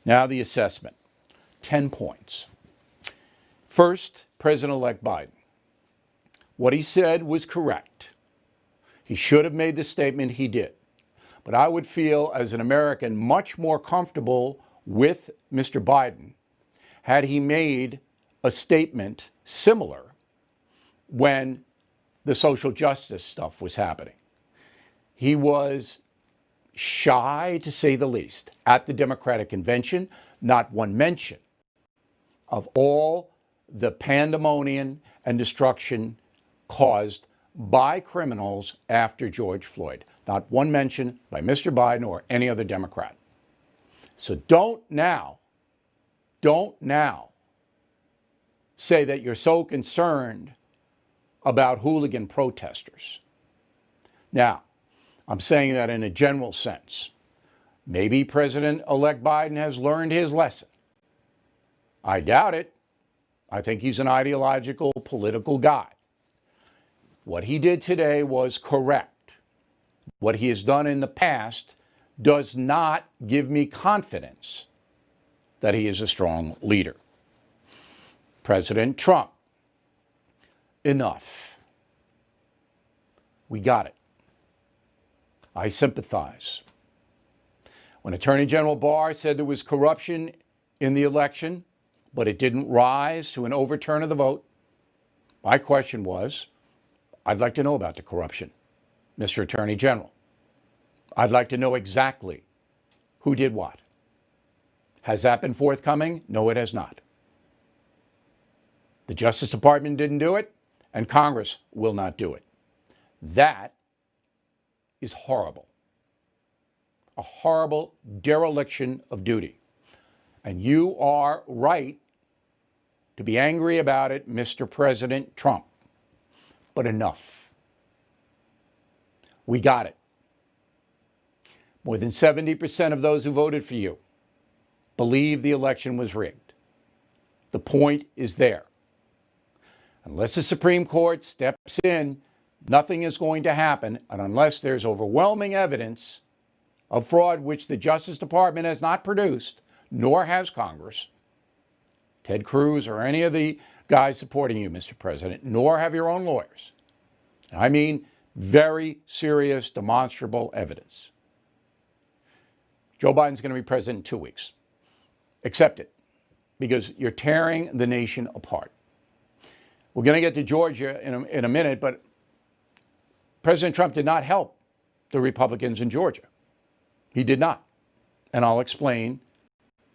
Now the assessment, 10 points. First, President-elect Biden. What he said was correct. He should have made the statement he did. But I would feel, as an American, much more comfortable with Mr. Biden had he made a statement similar when the social justice stuff was happening. He was shy, to say the least, at the Democratic convention, not one mention of all the pandemonium and destruction caused by criminals after George Floyd. Not one mention by Mr. Biden or any other Democrat. So don't now say that you're so concerned about hooligan protesters. Now, I'm saying that in a general sense. Maybe President-elect Biden has learned his lesson. I doubt it. I think he's an ideological, political guy. What he did today was correct. What he has done in the past does not give me confidence that he is a strong leader. President Trump, enough. We got it. I sympathize. When Attorney General Barr said there was corruption in the election, but it didn't rise to an overturn of the vote, my question was, I'd like to know about the corruption, Mr. Attorney General. I'd like to know exactly who did what. Has that been forthcoming? No, it has not. The Justice Department didn't do it, and Congress will not do it. That is horrible. A horrible dereliction of duty. And you are right to be angry about it, Mr. President Trump. But enough. We got it. More than 70% of those who voted for you believe the election was rigged. The point is there. Unless the Supreme Court steps in, nothing is going to happen, and unless there's overwhelming evidence of fraud, which the Justice Department has not produced, nor has Congress, Ted Cruz or any of the guys supporting you, Mr. President, nor have your own lawyers. I mean, very serious, demonstrable evidence. Joe Biden's going to be president in 2 weeks. Accept it, because you're tearing the nation apart. We're going to get to Georgia in a minute, but President Trump did not help the Republicans in Georgia. He did not. And I'll explain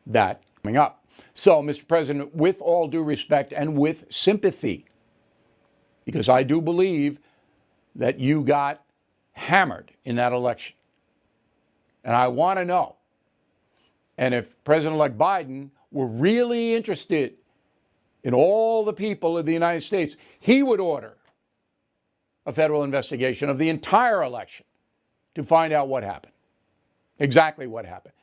that coming up. So, Mr. President, with all due respect and with sympathy, because I do believe that you got hammered in that election. And I want to know, and if President-elect Biden were really interested in all the people of the United States, he would order a federal investigation of the entire election to find out what happened, exactly what happened,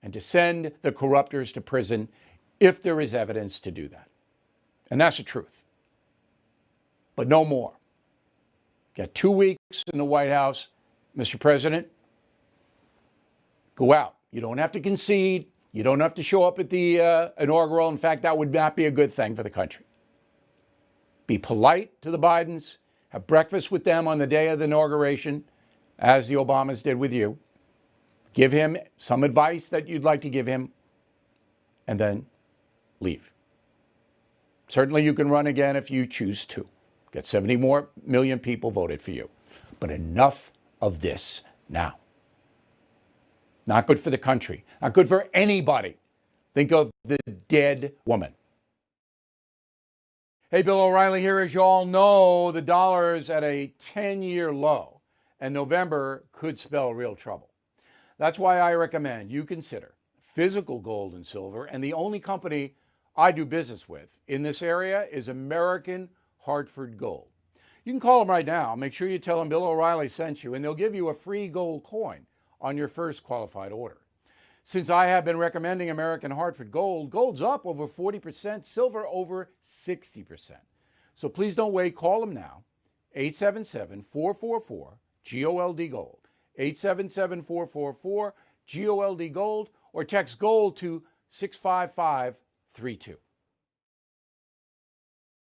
and to send the corruptors to prison if there is evidence to do that. And that's the truth. But no more. Got 2 weeks in the White House, Mr. President. Go out. You don't have to concede. You don't have to show up at the inaugural. In fact, that would not be a good thing for the country. Be polite to the Bidens. Have breakfast with them on the day of the inauguration, as the Obamas did with you. Give him some advice that you'd like to give him, and then leave. Certainly you can run again if you choose to. Get 70 more million people voted for you. But enough of this now. Not good for the country. Not good for anybody. Think of the dead woman. Hey, Bill O'Reilly here. As you all know, the dollar is at a 10-year low, and November could spell real trouble. That's why I recommend you consider physical gold and silver, and the only company I do business with in this area is American Hartford Gold. You can call them right now. Make sure you tell them Bill O'Reilly sent you, and they'll give you a free gold coin on your first qualified order. Since I have been recommending American Hartford Gold, gold's up over 40%, silver over 60%. So please don't wait. Call them now. 877-444-GOLD Gold. 877-444-GOLD Gold, or text GOLD to 65532.